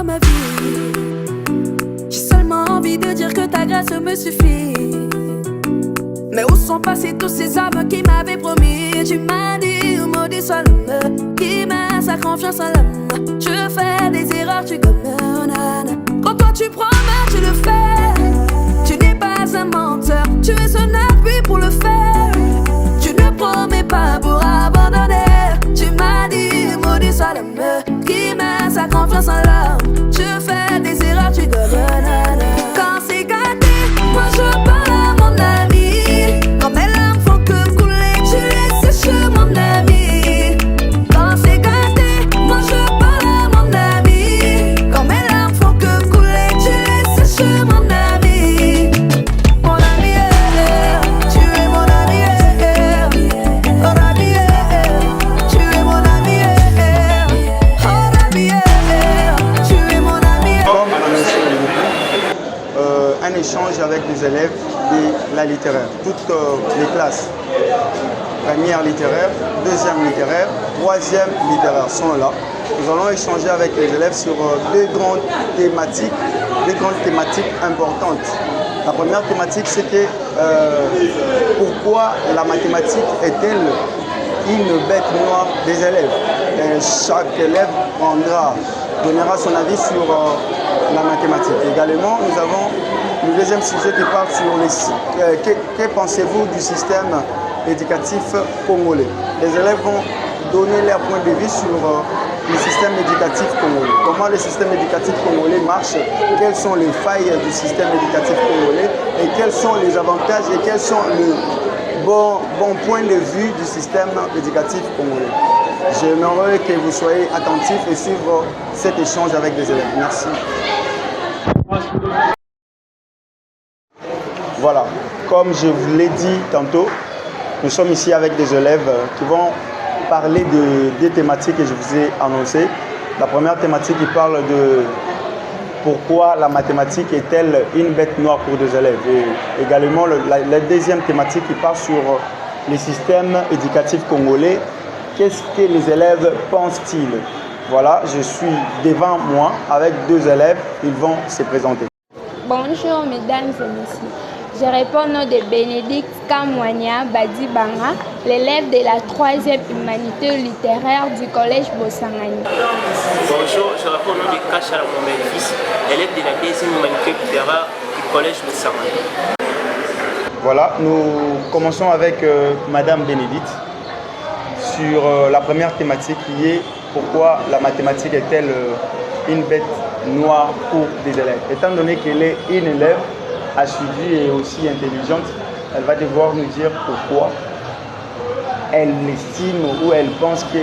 ma vie. J'ai seulement envie de dire que ta grâce me suffit. Mais où sont passés tous ces hommes qui m'avaient promis? Tu m'as dit, maudit soit l'homme qui met sa confiance en l'homme. Je fais des erreurs, tu commets. Quand toi tu promets, tu le fais. Tu n'es pas un menteur, tu es un appui pour le faire. Tu ne promets pas pour abandonner. Tu m'as dit, maudit soit l'homme qui met sa confiance en l'homme. Je fais des erreurs, tu commets. Quand c'est gâté, moi je parle à mon ami. Quand mes larmes font que couler, tu les sèches mon ami. Quand c'est gâté, moi je parle à mon ami. Quand mes larmes font que couler, tu les sèches mon ami. Mon ami, tu es mon ami. Mon ami, tu es mon ami. Mon ami, tu es mon ami. Un échange avec les élèves de la littéraire, toutes les classes. Première littéraire, deuxième littéraire, troisième littéraire sont là. Nous allons échanger avec les élèves sur deux grandes thématiques importantes. La première thématique, c'est que pourquoi la mathématique est-elle une bête noire des élèves? Et chaque élève donnera son avis sur la mathématique. Également, nous avons le deuxième sujet qui parle sur que pensez-vous du système éducatif congolais? Les élèves vont donner leur point de vue sur le système éducatif congolais. Comment le système éducatif congolais marche, quelles sont les failles du système éducatif congolais et quels sont les avantages et quels sont les bons points de vue du système éducatif congolais. J'aimerais que vous soyez attentifs et suivre cet échange avec les élèves. Merci. Voilà, comme je vous l'ai dit tantôt, nous sommes ici avec des élèves qui vont parler de deux thématiques que je vous ai annoncées. La première thématique qui parle de pourquoi la mathématique est-elle une bête noire pour des élèves. Et également la deuxième thématique qui parle sur le système éducatif congolais. Qu'est-ce que les élèves pensent-ils? Voilà, je suis devant moi avec deux élèves, ils vont se présenter. Bonjour mesdames et messieurs. Je réponds au nom de Bénédicte Kamwanya Badi Banga, l'élève de la 3e humanité littéraire du collège Bossangani. Bonjour, je réponds au nom de Kachala Moumel-Fils, élève de la 2e humanité littéraire du collège Bossangani. Voilà, nous commençons avec Madame Bénédicte sur la première thématique qui est pourquoi la mathématique est-elle une bête noire pour des élèves. Étant donné qu'elle est une élève assidue et aussi intelligente, elle va devoir nous dire pourquoi elle estime ou elle pense que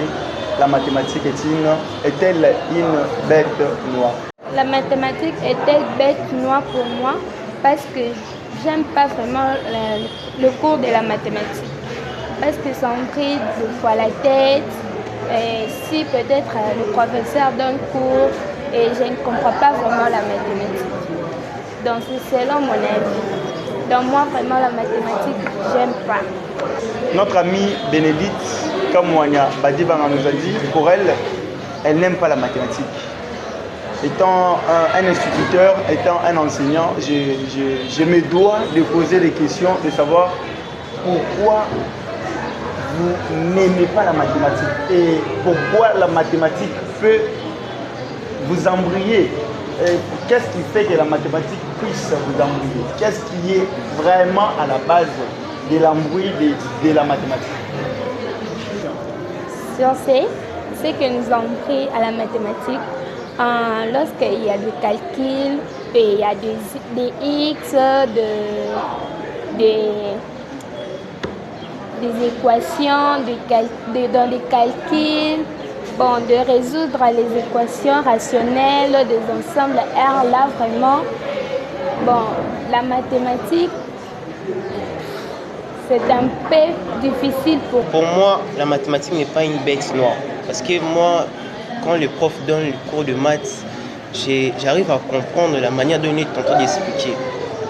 la mathématique est-elle une bête noire. La mathématique est-elle bête noire pour moi parce que j'aime pas vraiment le cours de la mathématique. Parce que ça me prie deux fois la tête. Et si peut-être le professeur donne cours et je ne comprends pas vraiment la mathématique. Donc c'est selon mon avis. Donc moi vraiment la mathématique, j'aime pas. Notre amie Bénédicte Kamwanya Badibanga nous a dit pour elle, elle n'aime pas la mathématique. Étant un instituteur, étant un enseignant, je me dois de poser des questions, de savoir pourquoi vous n'aimez pas la mathématique et pourquoi la mathématique peut vous embrouiller. Qu'est-ce qui fait que la mathématique puisse vous embrouiller? Qu'est-ce qui est vraiment à la base de l'embrouille de la mathématique? C'est que nous avons pris à la mathématique lorsqu'il y a des calculs, il y a des X, des équations, dans des calculs, bon, de résoudre les équations rationnelles des ensembles R. Là, vraiment, bon, la mathématique, c'est un peu difficile Pour moi, la mathématique n'est pas une bête noire. Parce que moi, quand le prof donne le cours de maths, j'arrive à comprendre la manière dont il est en train d'expliquer.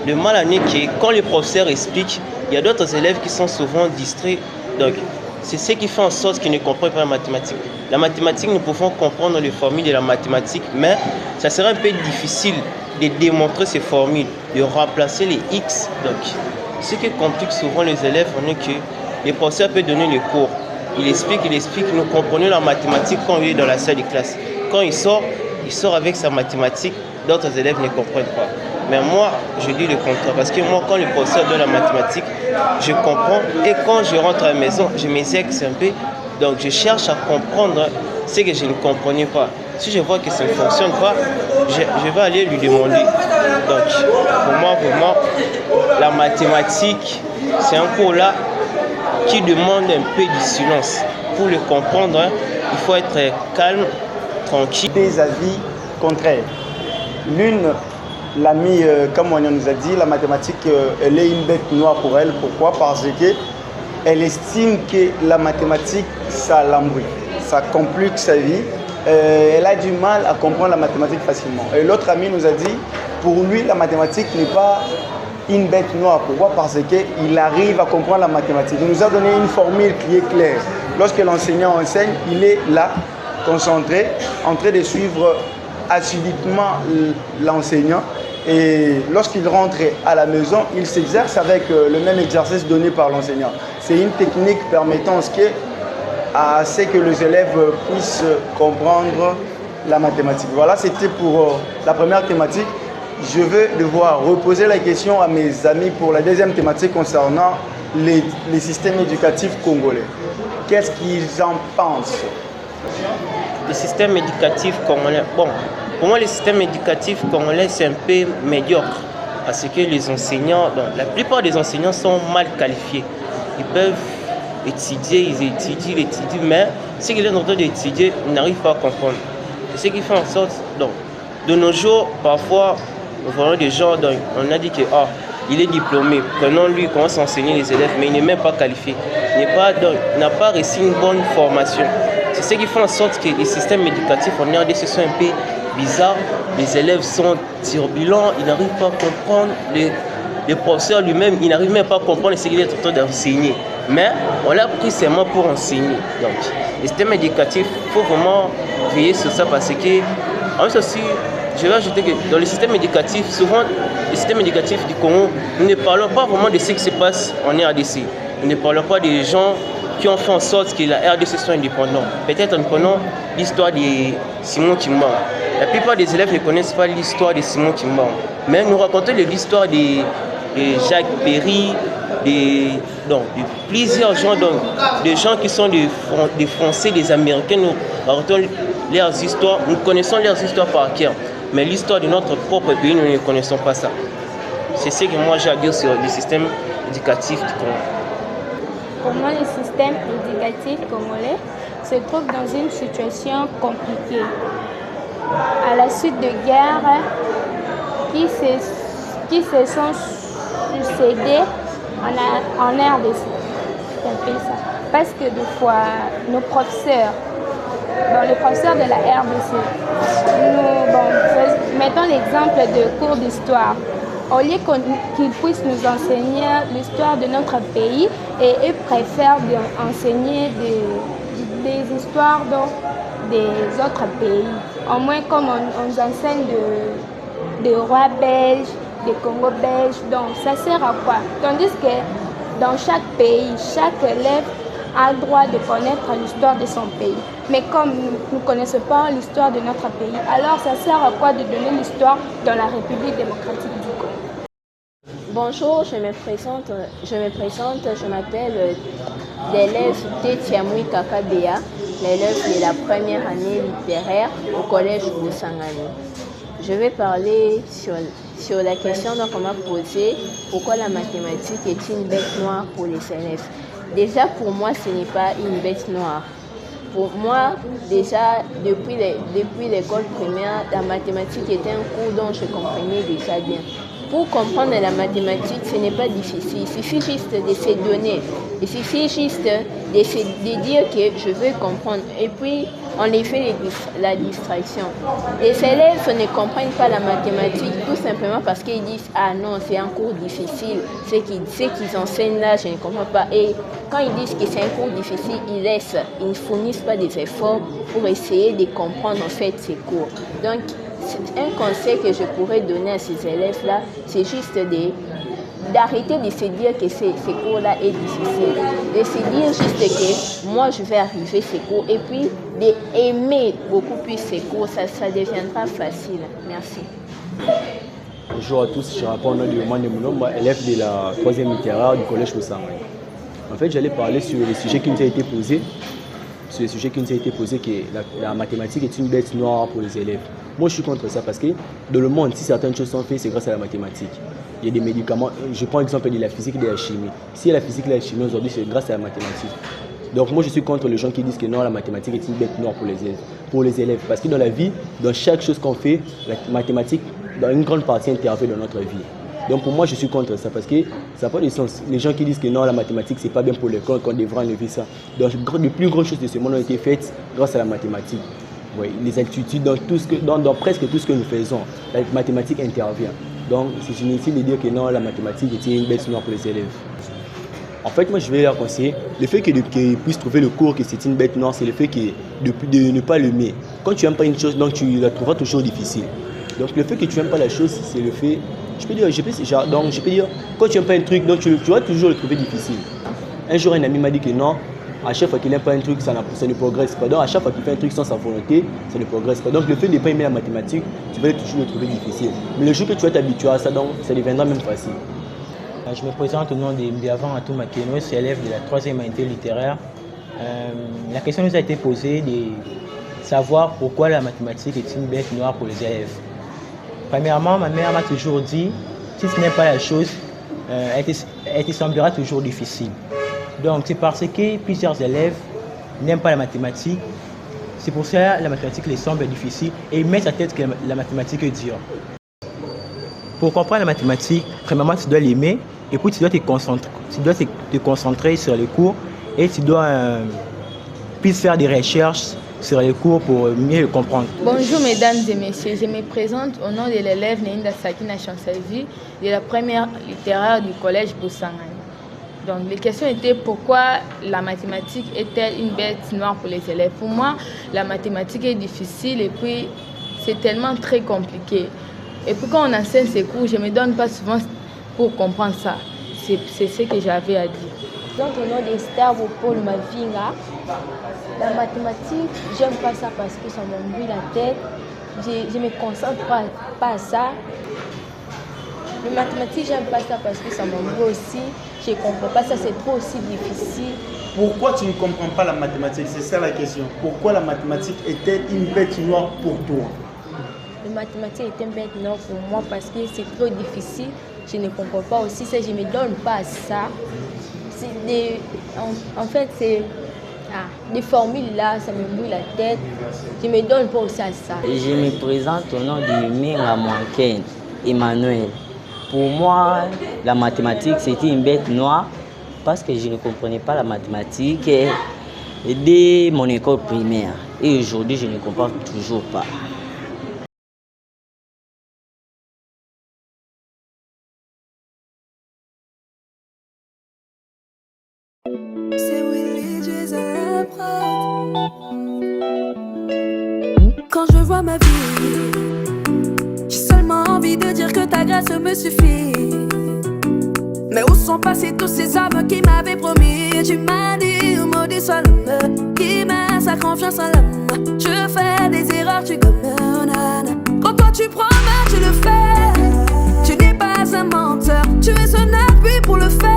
Le mal en est que quand le professeur explique, il y a d'autres élèves qui sont souvent distraits. Donc, c'est ce qui fait en sorte qu'ils ne comprennent pas la mathématique. La mathématique, nous pouvons comprendre les formules de la mathématique, mais ça serait un peu difficile de démontrer ces formules, de remplacer les X. Donc, ce qui complique souvent les élèves, on est que le professeur peut donner les cours. Il explique, nous comprenons la mathématique quand il est dans la salle de classe. Quand il sort avec sa mathématique, d'autres élèves ne comprennent pas. Mais moi, je dis le contraire, parce que moi, quand le professeur donne la mathématique, je comprends, et quand je rentre à la maison, je m'exerce un peu, donc je cherche à comprendre ce que je ne comprenais pas. Si je vois que ça ne fonctionne pas, je vais aller lui demander. Donc, pour moi, vraiment, la mathématique, c'est un cours là qui demande un peu de silence. Pour le comprendre, il faut être calme, tranquille. Des avis contraires. L'une, l'amie Kamouania nous a dit, la mathématique, elle est une bête noire pour elle. Pourquoi? Parce qu'elle estime que la mathématique, ça l'embrouille, ça complique sa vie. Elle a du mal à comprendre la mathématique facilement. Et l'autre ami nous a dit, pour lui, la mathématique n'est pas une bête noire. Pourquoi? Parce qu'il arrive à comprendre la mathématique. Il nous a donné une formule qui est claire. Lorsque l'enseignant enseigne, il est là, concentré, en train de suivre assidûment l'enseignant. Et lorsqu'il rentre à la maison, il s'exerce avec le même exercice donné par l'enseignant. C'est une technique permettant à ce que les élèves puissent comprendre la mathématique. Voilà, c'était pour la première thématique. Je vais devoir reposer la question à mes amis pour la deuxième thématique concernant les systèmes éducatifs congolais. Qu'est-ce qu'ils en pensent? Le système éducatif congolais, bon, pour moi, le système éducatif congolais, c'est un peu médiocre. Parce que les enseignants, la plupart des enseignants sont mal qualifiés. Ils peuvent étudier, ils étudient, mais ce qu'ils sont en train d'étudier, ils n'arrivent pas à comprendre. C'est ce qui fait en sorte, donc, de nos jours, parfois, nous voyons des gens, donc, on a dit que il est diplômé, prenons-lui, commence à enseigner les élèves, mais il n'est même pas qualifié. Il n'a pas reçu une bonne formation. C'est ce qui fait en sorte que les systèmes éducatifs en RDC sont un peu bizarres. Les élèves sont turbulents, ils n'arrivent pas à comprendre. Le professeur lui-même, il n'arrive même pas à comprendre ce qu'il est en train d'enseigner. Mais on l'a pris seulement pour enseigner. Donc, le système éducatif, il faut vraiment veiller sur ça parce que, en fait aussi, je vais ajouter que dans le système éducatif, souvent, le système éducatif du Congo, nous ne parlons pas vraiment de ce qui se passe en RDC. Nous ne parlons pas des gens qui ont fait en sorte que la RDC soit indépendante. Peut-être en prenant l'histoire de Simon Kimbangu. La plupart des élèves ne connaissent pas l'histoire de Simon Kimbangu. Mais nous racontons l'histoire de Jacques Perry, de plusieurs gens, des gens qui sont des Français, des Américains. Nous racontons leurs histoires, nous connaissons leurs histoires par cœur. Mais l'histoire de notre propre pays, nous ne connaissons pas ça. C'est ce que moi j'ai à dire sur le système éducatif du Congo. Pour moi, le système éducatif congolais se trouve dans une situation compliquée. À la suite de guerres qui se sont succédées en RDC. C'est un peu ça. Parce que des fois, nos professeurs, les professeurs de la RDC, mettons l'exemple de cours d'histoire. Au lieu qu'ils puissent nous enseigner l'histoire de notre pays, et eux préfèrent enseigner des histoires des autres pays. Au moins comme on nous enseigne de rois belges, des Congo belges, donc ça sert à quoi? Tandis que dans chaque pays, chaque élève a le droit de connaître l'histoire de son pays. Mais comme nous ne connaissons pas l'histoire de notre pays, alors ça sert à quoi de donner l'histoire dans la République démocratique du Congo? Bonjour, je me présente, je m'appelle l'élève Tetiamui Kakabea, l'élève de la première année littéraire au collège Boussangani. Je vais parler sur la question qu'on m'a posée, pourquoi la mathématique est une bête noire pour les élèves. Déjà pour moi, ce n'est pas une bête noire. Pour moi, déjà, depuis l'école primaire, la mathématique était un cours dont je comprenais déjà bien. Pour comprendre la mathématique, ce n'est pas difficile. Il suffit juste de se donner Il suffit juste de dire que je veux comprendre. Et puis, on les fait la distraction. Les élèves ne comprennent pas la mathématique tout simplement parce qu'ils disent « Ah non, c'est un cours difficile. Ce qu'ils enseignent là, je ne comprends pas. » Et quand ils disent que c'est un cours difficile, ils ne fournissent pas des efforts pour essayer de comprendre en fait ces cours. Donc, un conseil que je pourrais donner à ces élèves-là, c'est juste d'arrêter de se dire que ces cours-là est difficile. De se dire juste que moi, je vais arriver à ces cours et puis d'aimer beaucoup plus ces cours. Ça deviendra facile. Merci. Bonjour à tous, je rappelle au nom de Mane Mounomba, élève de la 3e littéraire du collège Bosangani. En fait, j'allais parler sur le sujet qui nous a été posé. Sur le sujet qui nous a été posé que la mathématique est une bête noire pour les élèves. Moi, je suis contre ça parce que dans le monde, si certaines choses sont faites, c'est grâce à la mathématique. Il y a des médicaments, je prends l'exemple de la physique et de la chimie. Si la physique et la chimie aujourd'hui, c'est grâce à la mathématique. Donc moi, je suis contre les gens qui disent que non, la mathématique est une bête noire pour les élèves. Parce que dans la vie, dans chaque chose qu'on fait, la mathématique, dans une grande partie, intervient dans notre vie. Donc pour moi, je suis contre ça parce que ça n'a pas de sens. Les gens qui disent que non, la mathématique, c'est pas bien pour l'école, qu'on devrait enlever ça. Donc les plus grandes choses de ce monde ont été faites grâce à la mathématique. Oui, les altitudes, dans presque tout ce que nous faisons, la mathématique intervient. Donc c'est inutile de dire que non, la mathématique est une bête noire pour les élèves. En fait, moi je vais leur conseiller, le fait qu'ils puissent trouver le cours que c'est une bête noire, c'est le fait de ne pas l'aimer. Quand tu n'aimes pas une chose, donc tu la trouveras toujours difficile. Donc le fait que tu n'aimes pas la chose, c'est le fait, je peux dire, quand tu n'aimes pas un truc, donc tu vas toujours le trouver difficile. Un jour, un ami m'a dit que non, à chaque fois qu'il n'aime pas un truc, ça ne progresse pas. Donc à chaque fois qu'il fait un truc sans sa volonté, ça ne progresse pas. Donc le fait de ne pas aimer la mathématique, tu vas toujours le trouver difficile. Mais le jour que tu vas t'habituer à ça, donc ça deviendra même facile. Je me présente au nom de Mbiavan Atou Makeno, c'est élève de la 3e année littéraire. La question nous a été posée de savoir pourquoi la mathématique est une bête noire pour les élèves. Premièrement, ma mère m'a toujours dit, si ce n'est pas la chose, elle te semblera toujours difficile. Donc c'est parce que plusieurs élèves n'aiment pas la mathématique, c'est pour ça que la mathématique les semble difficile et ils mettent à tête que la mathématique est dure. Pour comprendre la mathématique, premièrement tu dois l'aimer et puis tu dois te concentrer sur les cours et tu dois puis faire des recherches sur les cours pour mieux le comprendre. Bonjour mesdames et messieurs, je me présente au nom de l'élève Neinda Sakina Chancelvi de la 1e littéraire du collège Bosangani. Donc les questions étaient pourquoi la mathématique est-elle une bête noire pour les élèves? Pour moi, la mathématique est difficile et puis c'est tellement très compliqué. Et puis quand on enseigne ces cours, je ne me donne pas souvent pour comprendre ça. C'est ce que j'avais à dire. Donc au nom des stars au Paul Mavinga, la mathématique, j'aime pas ça parce que ça m'embrouille la tête. Je ne me concentre pas à ça. Les mathématiques, j'aime pas ça parce que ça m'embrouille aussi. Je ne comprends pas ça, c'est trop aussi difficile. Pourquoi tu ne comprends pas la mathématique? C'est ça la question. Pourquoi la mathématique est-elle une bête noire pour toi? La mathématique est une bête noire pour moi parce que c'est trop difficile. Je ne comprends pas aussi ça, je ne me donne pas à ça. En fait, c'est des formules là, ça me bouille la tête. Je ne me donne pas aussi à ça. Je me présente au nom de Minga Mwanken, Emmanuel. Pour moi, la mathématique, c'était une bête noire parce que je ne comprenais pas la mathématique dès mon école primaire. Et aujourd'hui, je ne comprends toujours pas. Quand je vois ma vie, j'ai seulement envie de dire que ta grâce me suffit. Mais où sont passés tous ces hommes qui m'avaient promis? Tu m'as dit, maudit soit l'homme qui met sa confiance en l'homme. Je fais des erreurs, tu commets. Quand toi tu promets, tu le fais. Tu n'es pas un menteur, tu es un appui pour le faire.